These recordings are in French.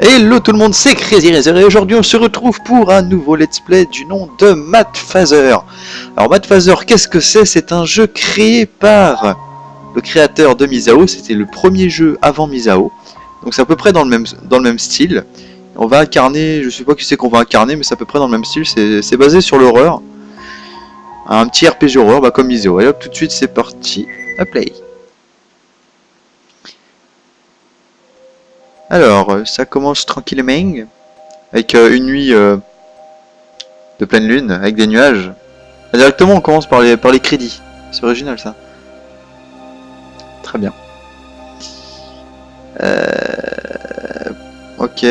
Hello tout le monde, c'est Crazy Razer et aujourd'hui on se retrouve pour un nouveau let's play du nom de Madphaser. Alors Madphaser, qu'est-ce que c'est? C'est un jeu créé par le créateur de Misao, c'était le premier jeu avant Misao. Donc c'est à peu près dans le même style. On va incarner, je sais pas qui c'est qu'on va incarner, mais c'est à peu près dans le même style, c'est basé sur l'horreur. Un petit RPG horreur, comme Misao. Et hop, tout de suite c'est parti, à play. Alors, ça commence tranquillement, avec une nuit de pleine lune, avec des nuages. Et directement, on commence par les crédits. C'est original, ça. Très bien. Ok.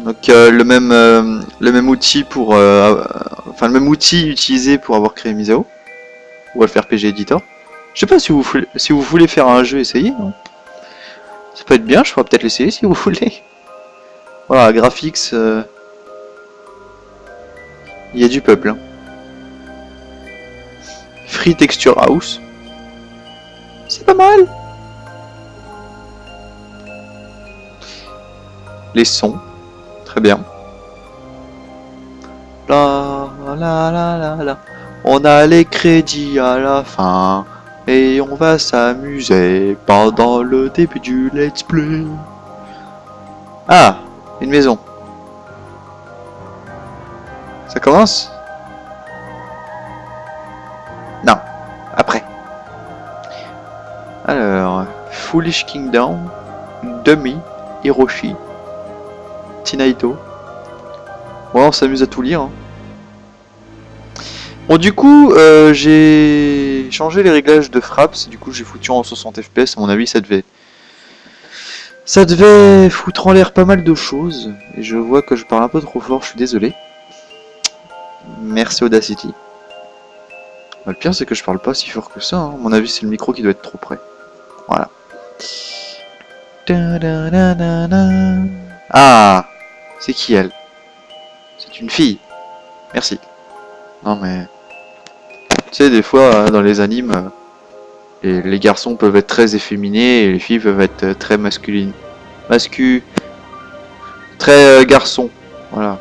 Donc, le même outil pour... enfin, le même outil utilisé pour avoir créé Misao. Ou RPG Editor. Je sais pas si vous voulez faire un jeu, essayez, non? Ça peut être bien, je pourrais peut-être l'essayer si vous voulez. Voilà, graphics... il y a du peuple. Hein. Free Texture House. C'est pas mal. Les sons. Très bien. La la la la la. On a les crédits à la fin. Et on va s'amuser pendant le début du let's play. Ah, une maison. Ça commence? Non, après. Alors, Foolish Kingdom, Dummy, Hiroshi, Tinaito. Bon, on s'amuse à tout lire. Hein. Bon, du coup, j'ai changé les réglages de frappe. Du coup, j'ai foutu en 60 FPS. À mon avis, ça devait foutre en l'air pas mal de choses. Et je vois que je parle un peu trop fort. Je suis désolé. Merci Audacity. Le pire, c'est que je parle pas si fort que ça. Hein. À mon avis, c'est le micro qui doit être trop près. Voilà. Ah, c'est qui elle? C'est une fille. Merci. Non mais... Tu sais, des fois, dans les animes, les garçons peuvent être très efféminés et les filles peuvent être très masculines. Très garçon. Voilà.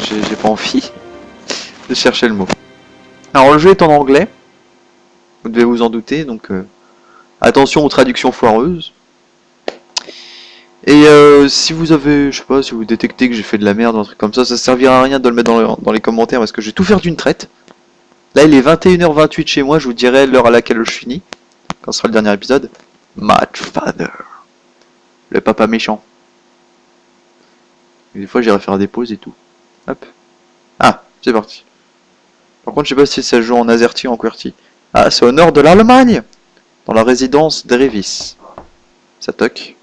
J'ai pas envie de chercher le mot. Alors, le jeu est en anglais. Vous devez vous en douter, donc... attention aux traductions foireuses. Et si vous avez, je sais pas, si vous détectez que j'ai fait de la merde ou un truc comme ça servira à rien de le mettre dans les commentaires parce que je vais tout faire d'une traite. Là il est 21h28 chez moi, je vous dirai l'heure à laquelle je finis, quand sera le dernier épisode. Madphaser, le papa méchant. Et des fois j'irai faire des pauses et tout. Hop. Ah, c'est parti. Par contre je sais pas si ça se joue en AZERTY ou en QWERTY. Ah, c'est au nord de l'Allemagne, dans la résidence d'Erevis. Ça toque.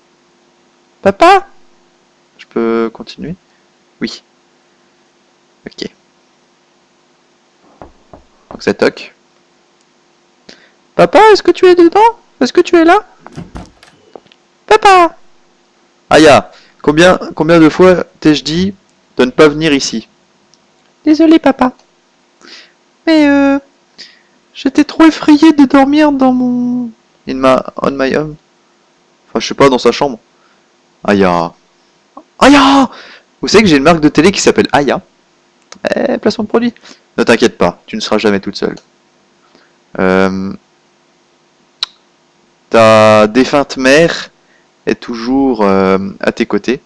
Papa? Je peux continuer? Oui. Ok. Donc ça toque. Papa, est-ce que tu es dedans? Est-ce que tu es là? Papa! Aya, combien de fois t'ai-je dit de ne pas venir ici? Désolé, papa. Mais j'étais trop effrayé de dormir dans mon... On my home. Enfin, je sais pas, dans sa chambre. Aya. Aya! Vous savez que j'ai une marque de télé qui s'appelle Aya. Placement de produit. Ne t'inquiète pas, tu ne seras jamais toute seule. Ta défunte mère est toujours à tes côtés.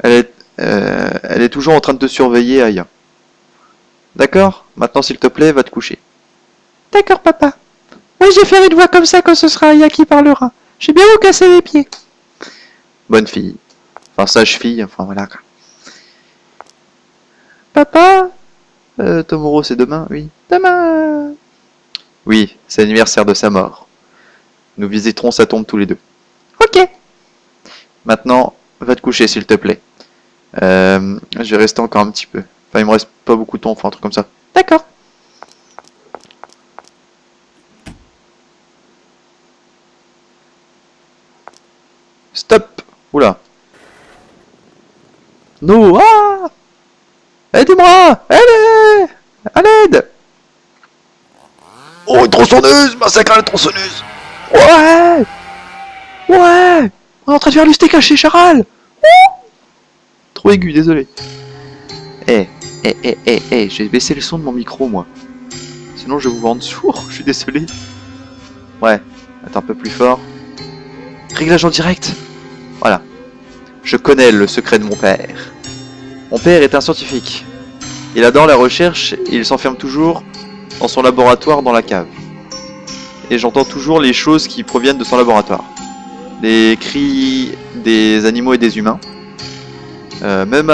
Elle est toujours en train de te surveiller, Aya. D'accord? Maintenant, s'il te plaît, va te coucher. D'accord, papa. Oui, j'ai fait une voix comme ça quand ce sera Aya qui parlera. J'ai bien vous casser les pieds. Bonne fille. Enfin, sage fille, enfin voilà. Papa? Tomorrow, c'est demain, oui. Demain! Oui, c'est l'anniversaire de sa mort. Nous visiterons sa tombe tous les deux. Ok. Maintenant, va te coucher, s'il te plaît. Je vais rester encore un petit peu. Enfin, il me reste pas beaucoup de temps, enfin un truc comme ça. D'accord. Stop. Oula. Non. Ah. Aidez-moi. Aidez. À l'aide. Oh, une tronçonneuse. Massacre à la tronçonneuse. Ouais. Ouais. On est en train de faire le steak haché, Charal. trop aigu, désolé. J'ai baissé le son de mon micro, moi. Sinon, je vais vous rendre sourd, je suis désolé. Ouais, attends un peu plus fort. Réglage en direct. Voilà. Je connais le secret de mon père. Mon père est un scientifique. Il adore la recherche et il s'enferme toujours dans son laboratoire dans la cave. Et j'entends toujours les choses qui proviennent de son laboratoire. Les cris des animaux et des humains. Même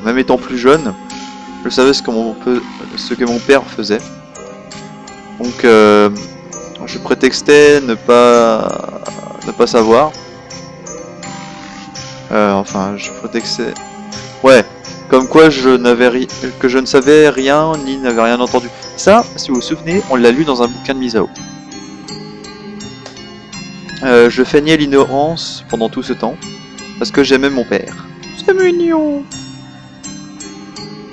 même étant plus jeune, je savais ce que mon père faisait. Donc je prétextais ne pas savoir. Je prétextais. Ouais, comme quoi que je ne savais rien ni n'avais rien entendu. Ça, si vous vous souvenez, on l'a lu dans un bouquin de Misao. Je feignais l'ignorance pendant tout ce temps parce que j'aimais mon père. C'est mignon.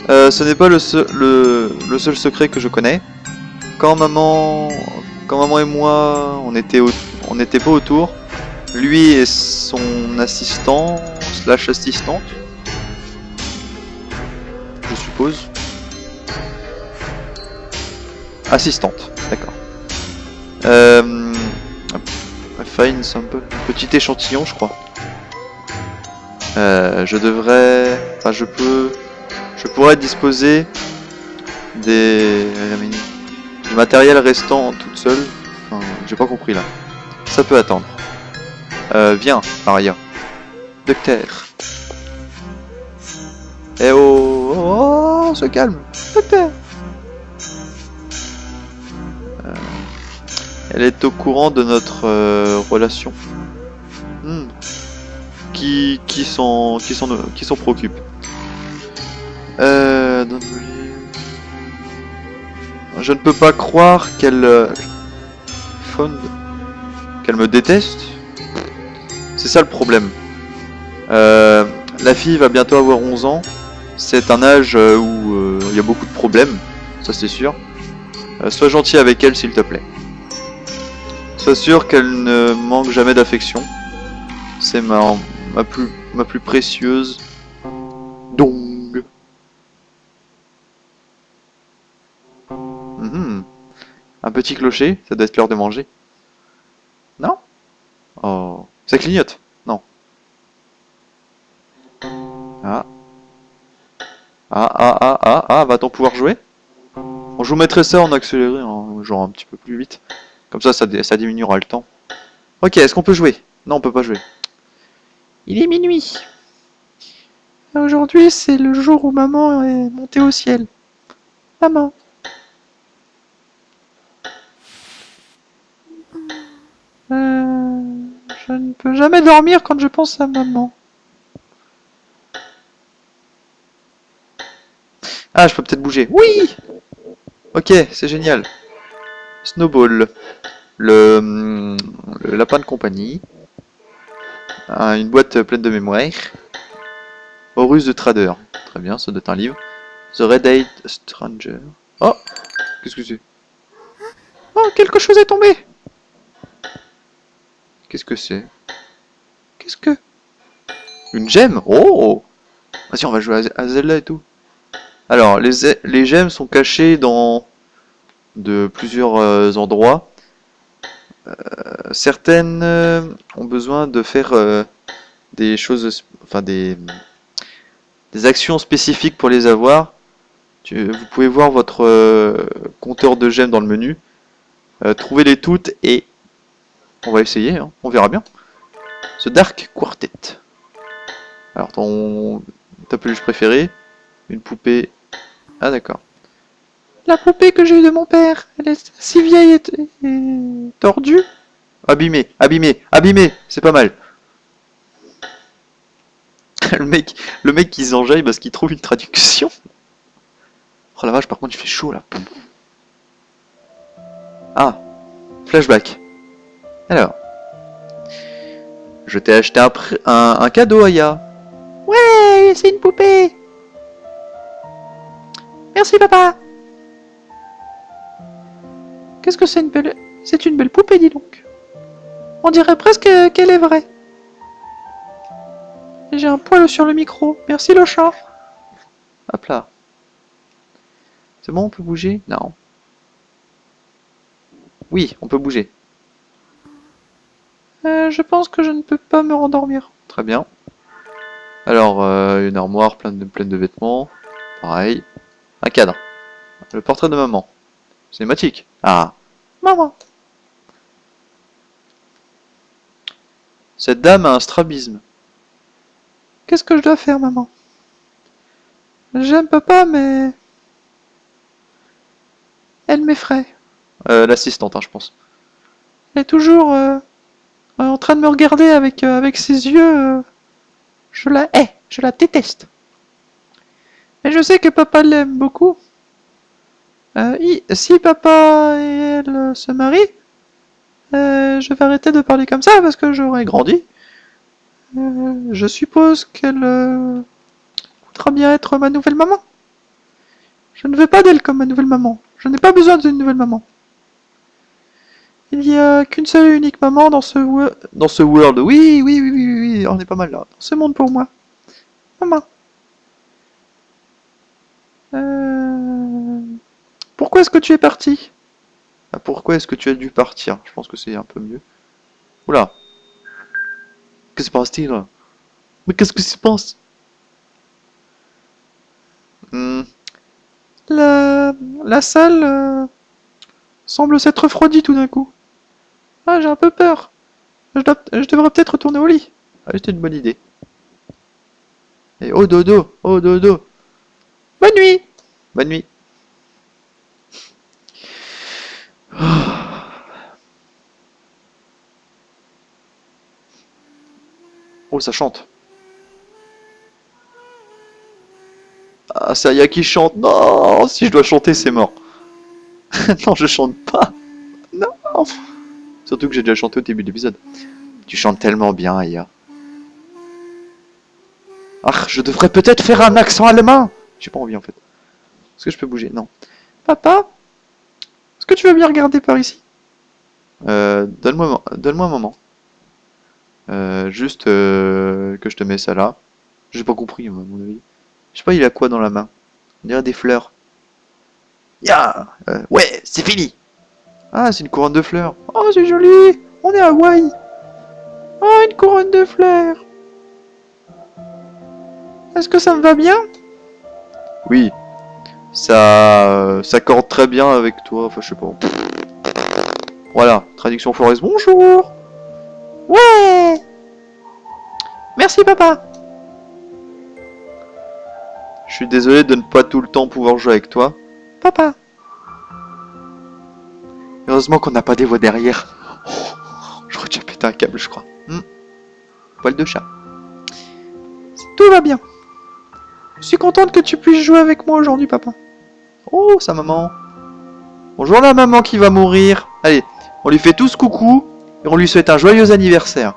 Ce n'est pas le seul secret que je connais. Quand maman et moi, on n'était pas autour. Lui et son assistant / assistante, je suppose. Assistante, d'accord. Fine sample, petit échantillon, je crois. Je pourrais disposer du matériel restant toute seule. Enfin, j'ai pas compris là. Ça peut attendre. Viens, Maria. Docteur. Eh oh, on se calme. Docteur. Elle est au courant de notre relation. Qui s'en préoccupe. Je ne peux pas croire qu'elle me déteste. C'est ça le problème. La fille va bientôt avoir 11 ans. C'est un âge où il y a beaucoup de problèmes. Ça c'est sûr. Sois gentil avec elle s'il te plaît. Sois sûr qu'elle ne manque jamais d'affection. C'est ma plus précieuse. Dong. Un petit clocher, ça doit être l'heure de manger. Non? Oh, ça clignote. Non. Va-t-on pouvoir jouer? Je vous mettrai ça en accéléré, hein, genre un petit peu plus vite. Comme ça diminuera le temps. Ok, est-ce qu'on peut jouer? Non, on peut pas jouer. Il est minuit. Aujourd'hui, c'est le jour où maman est montée au ciel. Maman. Je ne peux jamais dormir quand je pense à maman. Ah, je peux peut-être bouger. Oui! Ok, c'est génial. Snowball. Le lapin de compagnie. Une boîte pleine de mémoire. Horus de Trader. Très bien, ça doit être un livre. The Red-Eyed Stranger. Oh! Qu'est-ce que c'est? Oh, quelque chose est tombé! Qu'est-ce que c'est? Qu'est-ce que... Une gemme? Oh! Vas-y, on va jouer à Zelda et tout. Alors, les gemmes sont cachées dans de plusieurs endroits. Certaines ont besoin de faire des choses, des actions spécifiques pour les avoir. Vous pouvez voir votre compteur de gemmes dans le menu. Trouvez-les toutes et on va essayer, hein, on verra bien. The Dark Quartet. Alors, ta peluche préférée, une poupée. Ah d'accord. La poupée que j'ai eue de mon père, elle est si vieille et tordue. Abîmée, c'est pas mal. le mec qui s'enjaille parce qu'il trouve une traduction. Oh la vache, par contre il fait chaud là. Ah, flashback. Alors, je t'ai acheté un cadeau, Aya. Ouais, c'est une poupée. Merci papa. Qu'est-ce que c'est une belle... C'est une belle poupée, dis donc. On dirait presque qu'elle est vraie. J'ai un poil sur le micro. Merci le chat. Hop là. C'est bon, on peut bouger? Non. Oui, on peut bouger. Je pense que je ne peux pas me rendormir. Très bien. Alors, une armoire pleine de vêtements. Pareil. Un cadre. Le portrait de maman. Cinématique. Ah. Maman. Cette dame a un strabisme. Qu'est-ce que je dois faire, maman? J'aime papa, mais... Elle m'effraie. L'assistante, hein, je pense. Elle est toujours en train de me regarder avec ses yeux. Je la hais, je la déteste. Mais je sais que papa l'aime beaucoup. Si papa et elle se marient, je vais arrêter de parler comme ça parce que j'aurai grandi. Je suppose qu'elle voudra bien être ma nouvelle maman. Je ne veux pas d'elle comme ma nouvelle maman. Je n'ai pas besoin d'une nouvelle maman. Il n'y a qu'une seule et unique maman dans ce world. Oui, oui, oui, oui, oui, oui, on est pas mal là. dans ce monde pour moi. Maman. Pourquoi est-ce que tu es parti? Ah, pourquoi est-ce que tu as dû partir? Je pense que c'est un peu mieux. Oula. Que se passe-t-il là? Mais qu'est-ce que se passe? Hmm, La salle semble s'être refroidie tout d'un coup. Ah, j'ai un peu peur. Je devrais peut-être retourner au lit. ah, c'était une bonne idée. Et oh dodo, oh dodo. Bonne nuit. Bonne nuit. Oh, ça chante. Ah, ça y a qui chante. Non, si je dois chanter, c'est mort. Non, je chante pas. Non. Surtout que j'ai déjà chanté au début de l'épisode. Tu chantes tellement bien, Aya. Ah, je devrais peut-être faire un accent allemand. J'ai pas envie en fait. Est-ce que je peux bouger? Non. Papa, est-ce que tu veux bien regarder par ici? Donne-moi un moment. Juste que je te mets ça là. J'ai pas compris, à mon avis. Je sais pas, il a quoi dans la main? On dirait des fleurs. Ya! Ouais, c'est fini! Ah, c'est une couronne de fleurs. Oh, c'est joli. On est à Hawaï. Oh, une couronne de fleurs. Est-ce que ça me va bien? Oui, ça s'accorde très bien avec toi. Enfin, je sais pas. Voilà, traduction Forest. Bonjour! Ouais. Merci, papa. Je suis désolé de ne pas tout le temps pouvoir jouer avec toi. Papa. Heureusement qu'on n'a pas des voix derrière. Oh, j'aurais déjà pété un câble, je crois. Poil de chat. Tout va bien. Je suis contente que tu puisses jouer avec moi aujourd'hui, papa. Oh, sa maman. Bonjour la maman qui va mourir. Allez, on lui fait tous coucou et on lui souhaite un joyeux anniversaire.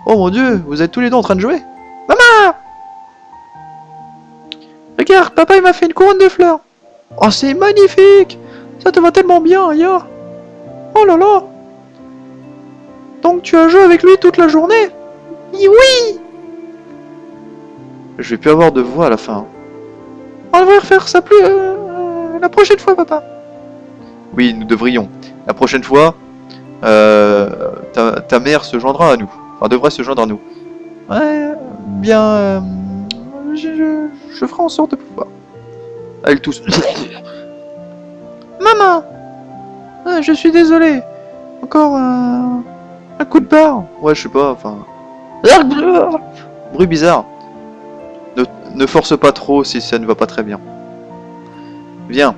Oh mon dieu, vous êtes tous les deux en train de jouer? Maman! Regarde, papa il m'a fait une couronne de fleurs. Oh, c'est magnifique! Ça te va tellement bien, Aya. Oh là là! Donc tu as joué avec lui toute la journée? Oui! Je vais plus avoir de voix à la fin. On devrait refaire ça plus la prochaine fois, papa. Oui, nous devrions. La prochaine fois, ta mère se joindra à nous. Enfin, devrait se joindre à nous. Ouais, bien. Je ferai en sorte de pouvoir. Avec tous. Maman! Ah, je suis désolé. Encore un coup de barre. Ouais, je sais pas, enfin. Bruit bizarre. Ne force pas trop si ça ne va pas très bien. Viens.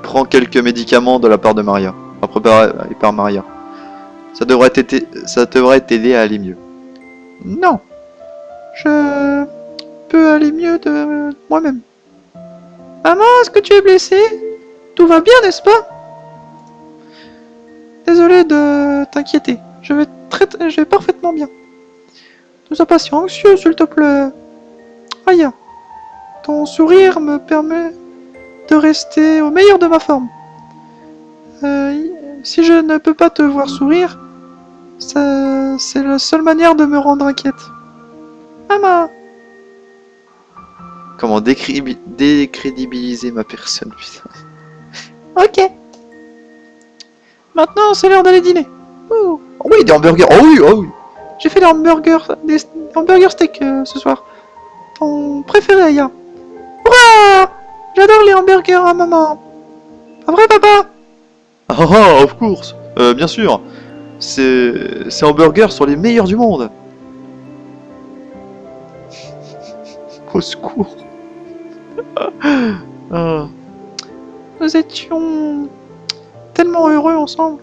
Prends quelques médicaments de la part de Maria. Enfin, préparés par Maria. Ça devrait t'aider à aller mieux. Non. Je peux aller mieux de moi-même. Maman, est-ce que tu es blessée? Tout va bien, n'est-ce pas? Désolé de t'inquiéter. Je vais parfaitement bien. Ne sois pas si anxieux, s'il te plaît. Aïe. Ton sourire me permet de rester au meilleur de ma forme. si je ne peux pas te voir sourire, c'est la seule manière de me rendre inquiète. Maman! Comment décrédibiliser ma personne, putain. Ok. Maintenant, c'est l'heure d'aller dîner. Oh oui, des hamburgers. Oh oui, oh oui. J'ai fait des hamburgers steak ce soir. Ton préféré, Aya. Hurrah! J'adore les hamburgers à maman. Pas vrai, papa? Ah, of course. Bien sûr. Ces hamburgers sont les meilleurs du monde. Au secours. Ah. Nous étions tellement heureux ensemble.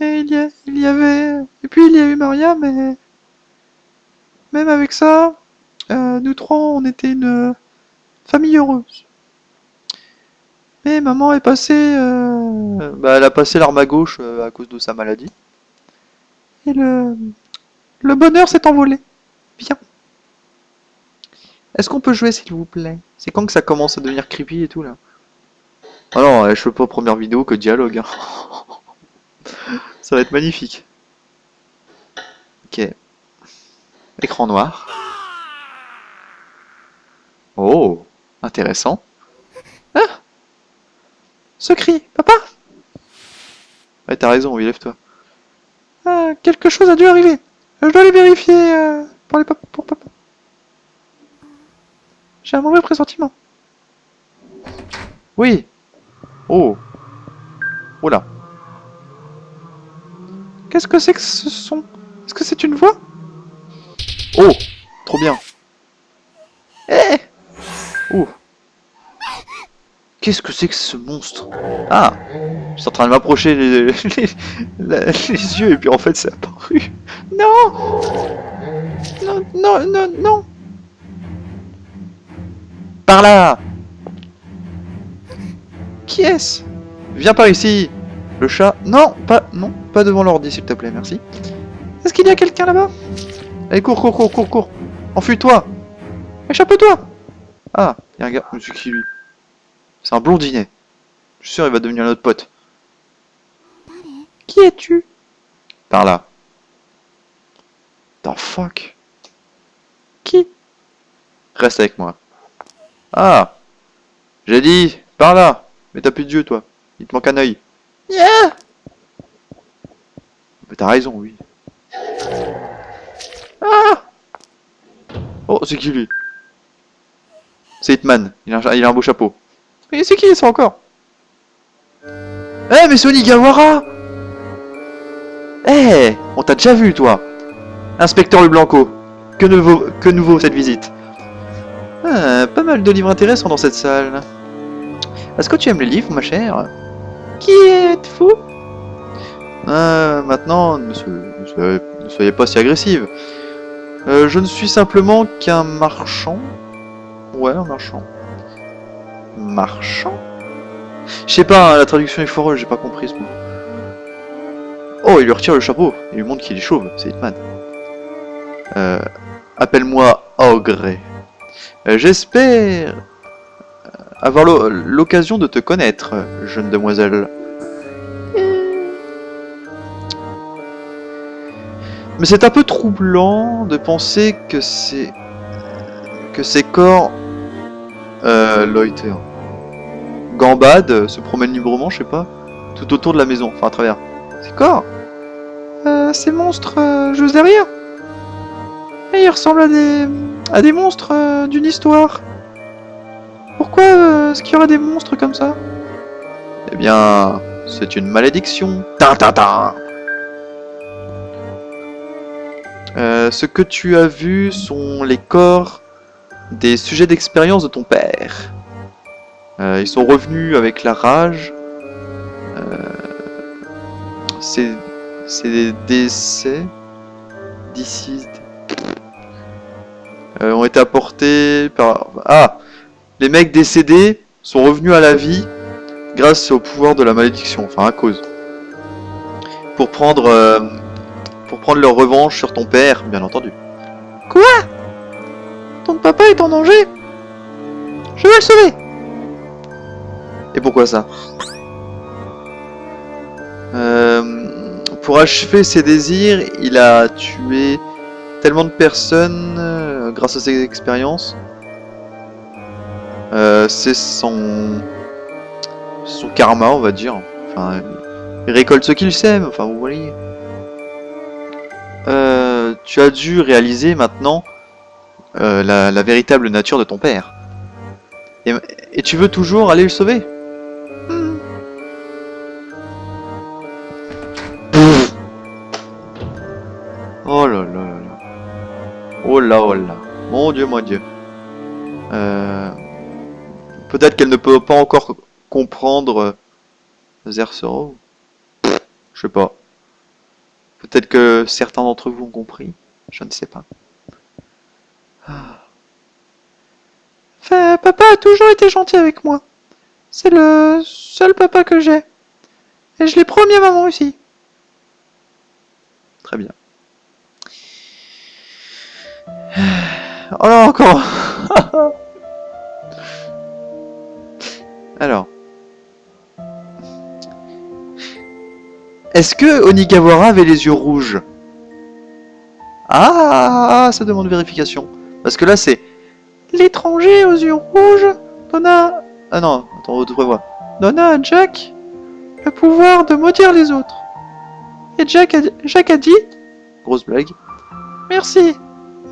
Et il y avait... Et puis il y a eu Maria, mais... Même avec ça, nous trois, on était une famille heureuse. Mais maman est passée... Bah, elle a passé l'arme à gauche à cause de sa maladie. Et le bonheur s'est envolé. Bien. Est-ce qu'on peut jouer, s'il vous plaît? C'est quand que ça commence à devenir creepy et tout, là? Ah non, je fais pas première vidéo que dialogue, hein. Ça va être magnifique. Ok. Écran noir. Oh, intéressant. Ah! Ce cri, papa? Ouais, t'as raison, oui, lève-toi. Quelque chose a dû arriver. Je dois aller vérifier pour papa. J'ai un mauvais pressentiment. Oui. Oh. Oh là. Qu'est-ce que c'est que ce son? Est-ce que c'est une voix? Oh, trop bien. Eh! Oh. Qu'est-ce que c'est que ce monstre? Ah, je suis en train de m'approcher les yeux et puis en fait c'est apparu. Non! Non, non, non, non! Par là! Qui est-ce? Viens par ici! Le chat. Non, pas devant l'ordi s'il te plaît, merci. Est-ce qu'il y a quelqu'un là-bas? Allez, cours, cours, cours, cours, cours! Enfuis-toi! Échappe-toi! Ah, il y a un gars. C'est qui lui? C'est un blondinet. Je suis sûr il va devenir notre pote. Qui es-tu? Par là. The fuck? Qui? Reste avec moi. Ah! J'ai dit, par là! Mais t'as plus de yeux, toi. Il te manque un œil. Yeah! Mais t'as raison, oui. Ah! Oh, c'est qui lui? C'est Hitman. Il a un beau chapeau. Mais c'est qui ça encore? Eh, mais c'est Onigawara! Eh, on t'a déjà vu, toi. Inspecteur Le Blanco. Que nouveau cette visite? Ah, pas mal de livres intéressants dans cette salle. Est-ce que tu aimes les livres, ma chère? Qui êtes-vous? Maintenant, ne soyez pas si agressive. Je ne suis simplement qu'un marchand. Ouais, un marchand. Marchand? Je sais pas, hein, la traduction est foireuse, j'ai pas compris ce mot. Oh, il lui retire le chapeau. Il lui montre qu'il est chauve, c'est Hitman. Appelle-moi Ogre. J'espère avoir l'occasion de te connaître, jeune demoiselle. Mais c'est un peu troublant de penser que ces corps loiter, gambadent, se promènent librement, je sais pas, tout autour de la maison, enfin à travers. Ces corps. Ces monstres, j'ose derrière. Et ils ressemblent à des monstres d'une histoire. Pourquoi est-ce qu'il y aurait des monstres comme ça? Eh bien, c'est une malédiction. Tin. Ce que tu as vu sont les corps des sujets d'expérience de ton père. Ils sont revenus avec la rage. Ces décès d'ici ont été apportés par... Ah! Les mecs décédés sont revenus à la vie grâce au pouvoir de la malédiction, enfin à cause. Pour prendre leur revanche sur ton père, bien entendu. Quoi? Ton papa est en danger? Je vais le sauver! Et pourquoi ça? Pour achever ses désirs, il a tué tellement de personnes grâce à ses expériences. C'est son karma, on va dire. Enfin, il récolte ce qu'il sème. Enfin, vous voyez. Tu as dû réaliser maintenant la véritable nature de ton père. Et tu veux toujours aller le sauver? Hmm. Oh là là là là. Oh là oh là. Mon Dieu, mon Dieu. Peut-être qu'elle ne peut pas encore comprendre Zersoro. Je sais pas. Peut-être que certains d'entre vous ont compris. Je ne sais pas. Papa a toujours été gentil avec moi. C'est le seul papa que j'ai. Et je l'ai promis à maman aussi. Très bien. Oh là encore. Alors. Est-ce que Onigawara avait les yeux rouges? Ah, ça demande vérification. Parce que là c'est... L'étranger aux yeux rouges donna... Ah non, attends, revois. donna à Jack le pouvoir de maudire les autres. Et Jack a dit Grosse blague. merci,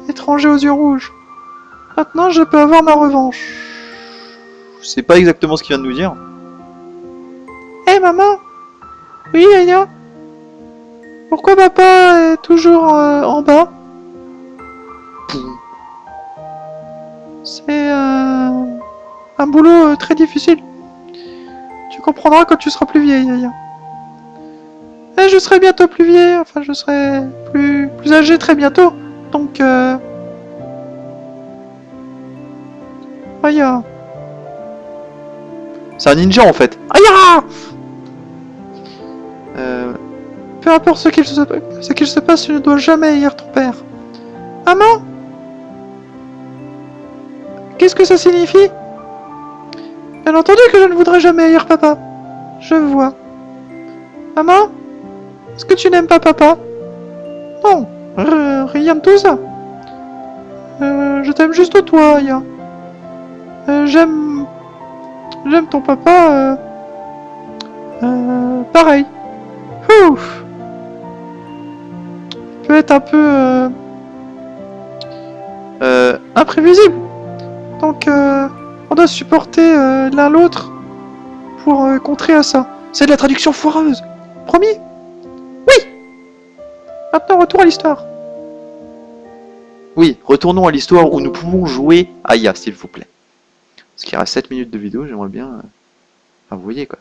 étranger aux yeux rouges. Maintenant je peux avoir ma revanche. C'est pas exactement ce qu'il vient de nous dire. Hé maman. Oui Aya. Pourquoi papa est toujours en bas? C'est un boulot très difficile. Tu comprendras quand tu seras plus vieille, Aya. Et je serai bientôt plus vieille, enfin je serai plus âgé très bientôt. Donc Aya. C'est un ninja en fait. Aya. Peu importe ce qu'il se passe, tu ne dois jamais haïr ton père. Maman? Qu'est-ce que ça signifie? Bien entendu que je ne voudrais jamais haïr papa. Je vois. Maman? Est-ce que tu n'aimes pas papa? Non, rien de tout ça. Je t'aime juste toi, Aya. J'aime ton papa. Pareil. Ouf. Il peut être un peu imprévisible. Donc on doit supporter l'un l'autre pour contrer à ça. C'est de la traduction foireuse. Promis? Oui. Maintenant retour à l'histoire. Oui, retournons à l'histoire où nous pouvons jouer Aya, s'il vous plaît. Parce qu'il reste 7 minutes de vidéo, j'aimerais bien... Enfin, vous voyez quoi.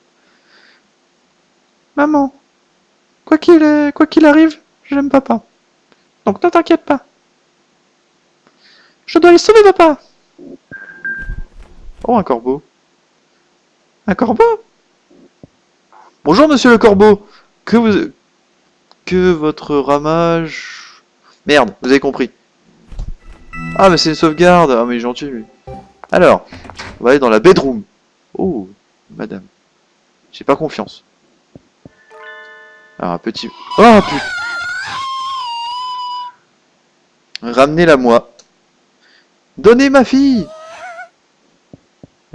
Maman, quoi qu'il arrive, j'aime papa. Donc ne t'inquiète pas. Je dois aller sauver papa. Oh, un corbeau. Un corbeau? Bonjour, monsieur le corbeau. Que votre ramage... Merde, vous avez compris. Ah, mais c'est une sauvegarde. Ah, mais il est gentil, lui. Alors, on va aller dans la bedroom. Oh, madame. J'ai pas confiance. Alors, un petit... Oh, putain. Ramenez-la moi. Donnez ma fille.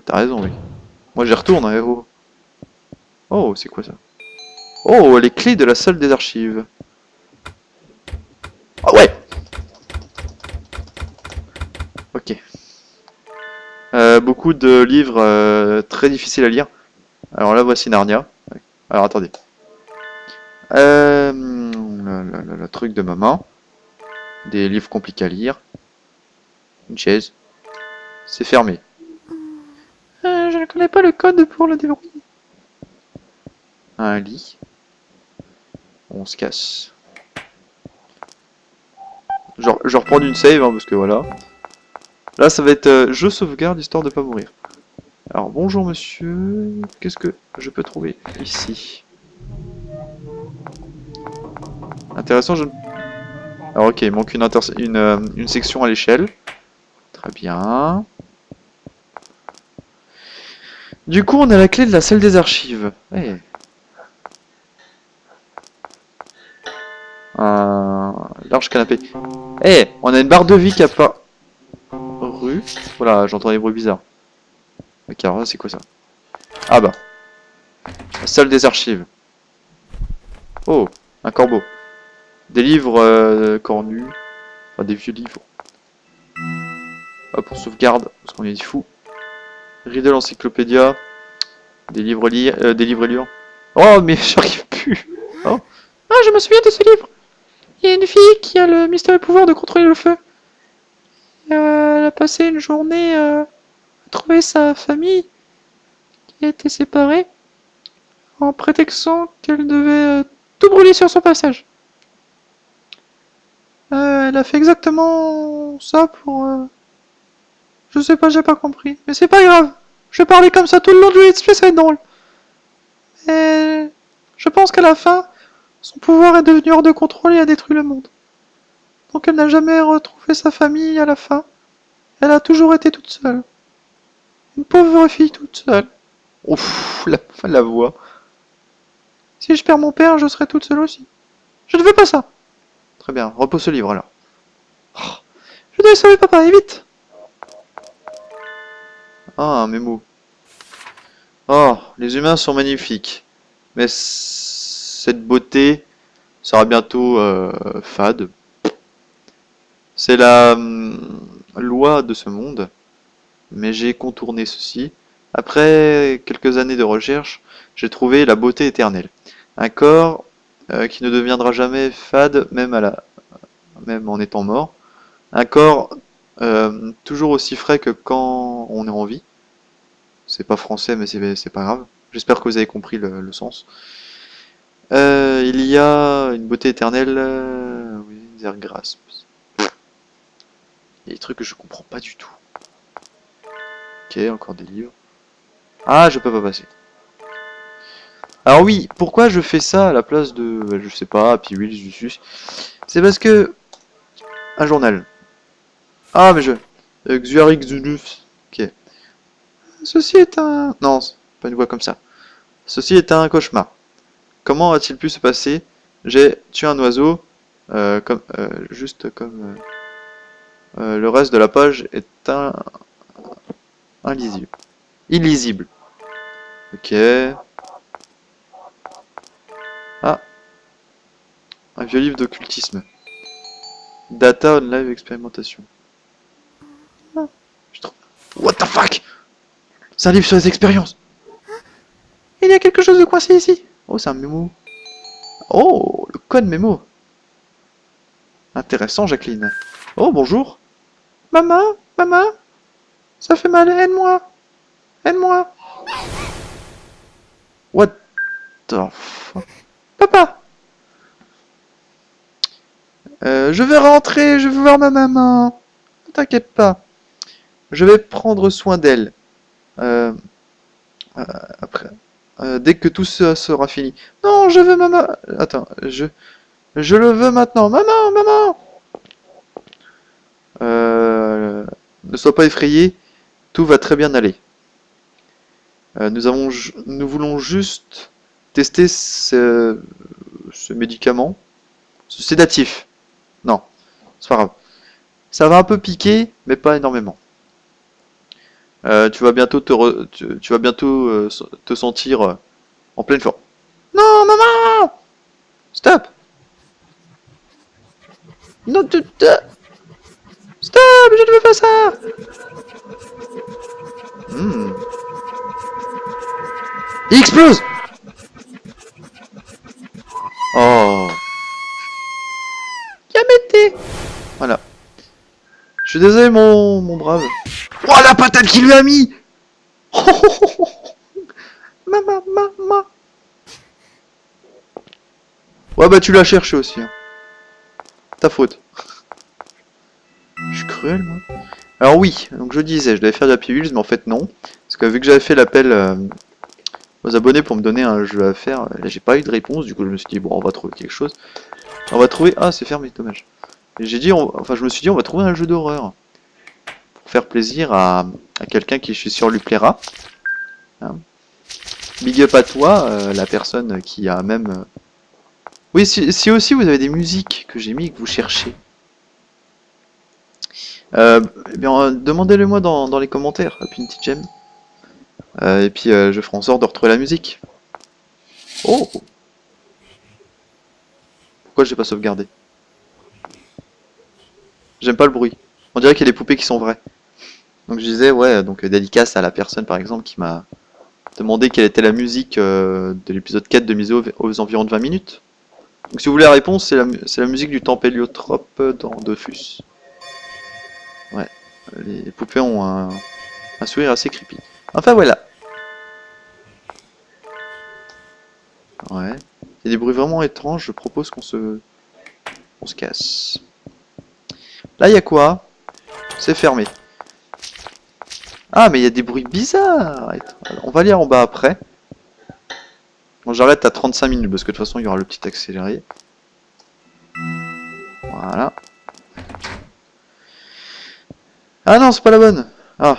T'as raison, oui. Moi, j'y retourne, hein, héros. Oh, c'est quoi ça? Oh, les clés de la salle des archives. Ah ouais. Ok. Beaucoup de livres très difficiles à lire. Alors là, voici Narnia. Alors, attendez. Le truc de maman. Des livres compliqués à lire. Une chaise. C'est fermé. Je ne connais pas le code pour le déverrouiller. Un lit. On se casse. Je reprends une save, hein, parce que voilà. Là, ça va être je sauvegarde histoire de pas mourir. Alors, bonjour monsieur. Qu'est-ce que je peux trouver ici? Intéressant, je... Alors, ok, il manque une section à l'échelle. Très bien. Du coup, on a la clé de la salle des archives. Ouais. un large canapé. Eh, on a une barre de vie qui a pas... Rue. Voilà, j'entends des bruits bizarres. Ok, alors là, c'est quoi ça? Ah bah, la salle des archives. Oh, un corbeau. Des livres cornus. Enfin, des vieux livres. Hop, on sauvegarde, parce qu'on est fou. Riddle Encyclopédia. Des livres des livres lire. Oh, mais j'arrive plus. Oh. Ah, je me souviens de ce livre. Il y a une fille qui a le mystérieux pouvoir de contrôler le feu. Elle a passé une journée à trouver sa famille qui a été séparée en prétextant qu'elle devait tout brûler sur son passage. Elle a fait exactement ça pour... Je sais pas, j'ai pas compris. Mais c'est pas grave. Je vais parler comme ça tout le long du let's play, ça va être drôle. Et je pense qu'à la fin, son pouvoir est devenu hors de contrôle et a détruit le monde. Donc elle n'a jamais retrouvé sa famille à la fin. Elle a toujours été toute seule. Une pauvre fille toute seule. Ouf, la voix. Si je perds mon père, je serai toute seule aussi. Je ne veux pas ça. Très bien, repose ce livre alors. Je dois sauver papa, et vite. Ah, un mémo. Oh, les humains sont magnifiques. Mais cette beauté sera bientôt fade. C'est la loi de ce monde. Mais j'ai contourné ceci. Après quelques années de recherche, j'ai trouvé la beauté éternelle. Un corps qui ne deviendra jamais fade, même en étant mort. Un corps toujours aussi frais que quand on est en vie. C'est pas français, mais c'est pas grave. J'espère que vous avez compris le sens. Il y a une beauté éternelle. Oui, Zergrasp. Il y a des trucs que je comprends pas du tout. Ok, encore des livres. Ah, je peux pas passer. Alors oui, pourquoi je fais ça à la place de... je sais pas, puis oui, Justus. C'est parce que... Un journal. Ah, mais je... Xuarix Zulus. Ok. Ceci est un... Non, c'est pas une voix comme ça. Ceci est un cauchemar. Comment a-t-il pu se passer? J'ai tué un oiseau, juste comme le reste de la page est illisible. Illisible. Ok. Ah, un vieux livre d'occultisme. Data on live expérimentation. Ah, je trouve... What the fuck? C'est un livre sur les expériences. Il y a quelque chose de coincé ici. Oh, c'est un mémo. Oh, le code mémo. Intéressant, Jacqueline. Oh, bonjour. Maman, maman, ça fait mal, aide-moi. Aide-moi. What the fuck? Papa. Je vais rentrer, je vais voir ma maman. Ne t'inquiète pas. Je vais prendre soin d'elle. Euh, après. Dès que tout ça sera fini. Non, je veux maman. Attends, je le veux maintenant. Maman, maman. Ne sois pas effrayé. Tout va très bien aller. Nous voulons juste tester ce médicament. Ce sédatif. Non, c'est pas grave. Ça va un peu piquer, mais pas énormément. Tu vas bientôt tu vas bientôt te sentir en pleine forme. Non, maman! Stop! Non, stop! Je ne veux pas ça! Hmm. Il explose! Oh! Yamete. Voilà. Je suis désolé, mon brave. Oh, la patate qu'il lui a mis! Maman, maman. Ouais, bah tu l'as cherché aussi. Hein. Ta faute. Je suis cruel, moi. Alors oui, donc je disais, je devais faire de la Pibulus, mais en fait non. Parce que vu que j'avais fait l'appel aux abonnés pour me donner un jeu à faire, j'ai pas eu de réponse, du coup je me suis dit, bon, on va trouver quelque chose. On va trouver... Ah, c'est fermé, dommage. Et j'ai dit, enfin je me suis dit, on va trouver un jeu d'horreur. Pour faire plaisir à quelqu'un qui, je suis sûr, lui plaira. Hein. Big up à toi, la personne qui a même... Oui, si aussi vous avez des musiques que j'ai mis et que vous cherchez, eh bien, demandez-le moi dans les commentaires, puis une petite j'aime. Et puis je ferai en sorte de retrouver la musique. Oh! Pourquoi j'ai pas sauvegardé? J'aime pas le bruit. On dirait qu'il y a des poupées qui sont vraies. Donc je disais, ouais, donc dédicace à la personne par exemple qui m'a demandé quelle était la musique de l'épisode 4 de Miso aux environs de 20 minutes. Donc si vous voulez la réponse, c'est la musique du temple héliotrope dans Dofus. Ouais, les poupées ont un sourire assez creepy. Enfin voilà. Ouais. Il y a des bruits vraiment étranges, je propose on se casse. Là, il y a quoi? C'est fermé. Ah, mais il y a des bruits bizarres. On va aller en bas après. Bon, j'arrête à 35 minutes parce que de toute façon, il y aura le petit accéléré. Voilà. Ah non, c'est pas la bonne. Ah.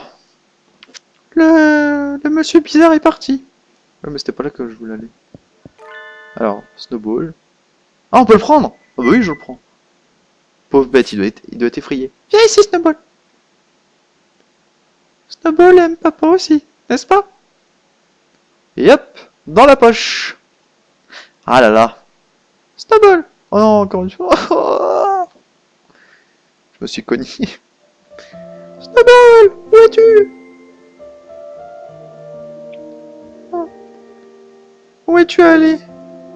Le monsieur bizarre est parti. Ouais, mais c'était pas là que je voulais aller. Alors, Snowball. Ah, on peut le prendre. Ah bah oui, je le prends. Pauvre bête, il doit être effrayé. Viens ici, Snowball. Snowball aime papa aussi, n'est-ce pas? Et hop, dans la poche. Ah là là. Snowball. Oh non, encore une fois. Je me suis cogné. Snowball, où es-tu? Où es-tu allé?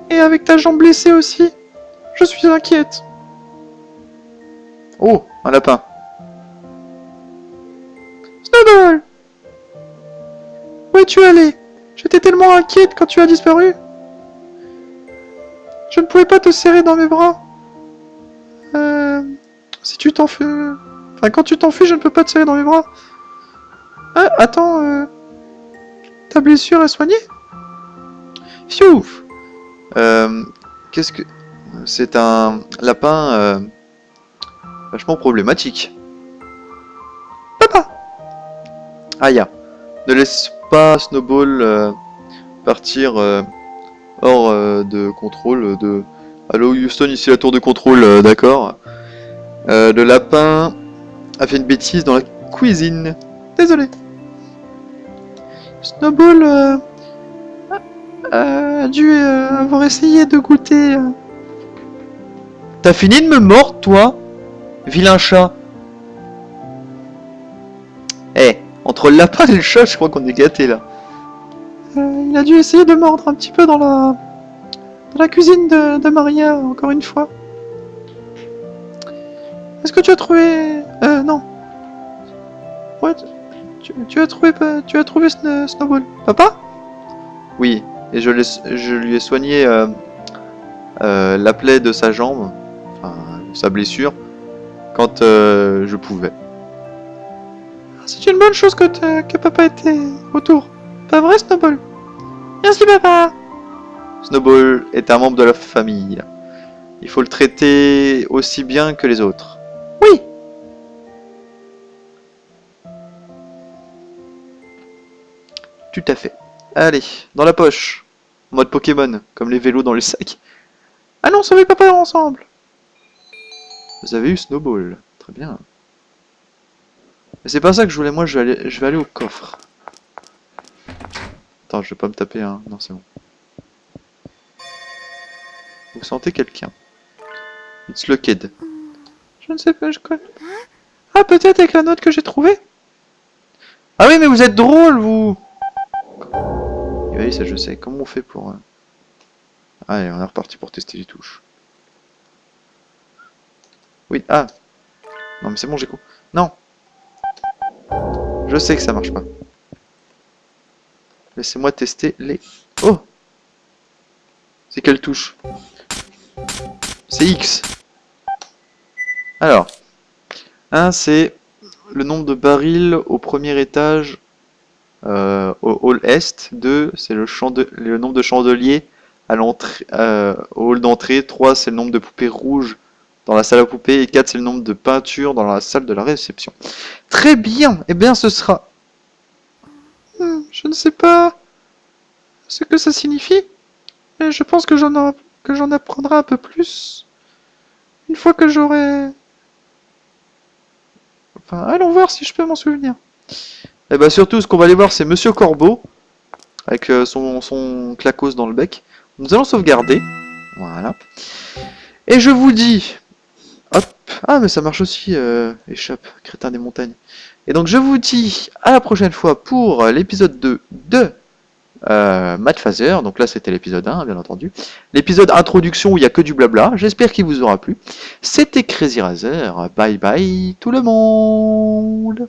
Et avec ta jambe blessée aussi? Je suis inquiète. Oh, un lapin. Snowball! Où es-tu allé? J'étais tellement inquiète quand tu as disparu. Je ne pouvais pas te serrer dans mes bras. Si tu t'enfuis... Enfin, quand tu t'enfuis, je ne peux pas te serrer dans mes bras. Ah, attends, ta blessure est soignée? Pfiou. Qu'est-ce que... C'est un lapin vachement problématique. Papa! Aïe. Ne laisse pas Snowball partir hors de contrôle de... Allô Houston, ici la tour de contrôle, d'accord. Le lapin a fait une bêtise dans la cuisine. Désolé. Snowball a dû avoir essayé de goûter... T'as fini de me mordre, toi? Vilain chat. Eh, entre le lapin et le chat, je crois qu'on est gâtés là. il a dû essayer de mordre un petit peu dans la cuisine de Maria, encore une fois. Est-ce que tu as trouvé... non. Ouais, tu as trouvé Snowball. Papa? Oui, et je lui ai soigné la plaie de sa jambe, enfin sa blessure, quand je pouvais. C'est une bonne chose que papa était autour. Pas vrai, Snowball? Merci, papa. Snowball est un membre de la famille. Il faut le traiter aussi bien que les autres. Oui. Tout à fait. Allez, dans la poche. En mode Pokémon, comme les vélos dans le sac. Allons sauver papa ensemble. Vous avez eu Snowball. Très bien. Mais c'est pas ça que je voulais, moi je vais aller au coffre. Attends, je vais pas me taper un... Non, c'est bon. Vous sentez quelqu'un. It's le kid. Je ne sais pas, je connais. Ah, peut-être avec la note que j'ai trouvée. Ah oui, mais vous êtes drôle, vous. Oui, ça je sais. Comment on fait pour... Allez, on est reparti pour tester les touches. Oui, ah. Non, mais c'est bon, j'ai quoi. Non. Je sais que ça marche pas. Laissez-moi tester les... Oh. C'est quelle touche? C'est X. Alors. 1, c'est le nombre de barils au premier étage au hall est. 2, c'est le nombre de chandeliers à l'entrée, au hall d'entrée. 3, c'est le nombre de poupées rouges dans la salle à poupées. Et 4, c'est le nombre de peintures dans la salle de la réception. Très bien. Eh bien, ce sera... Je ne sais pas ce que ça signifie, mais je pense que j'en aurai que j'en apprendrai un peu plus une fois que j'aurai... Enfin, allons voir si je peux m'en souvenir. Et bah surtout, ce qu'on va aller voir, c'est Monsieur Corbeau, avec son clacos dans le bec. Nous allons sauvegarder. Voilà. Et je vous dis... Hop. Ah, mais ça marche aussi, échappe, crétin des montagnes. Et donc je vous dis à la prochaine fois pour l'épisode 2 de Matt Phaser. Donc là c'était l'épisode 1, bien entendu. L'épisode introduction où il n'y a que du blabla. J'espère qu'il vous aura plu. C'était Crazy Razer. Bye bye tout le monde.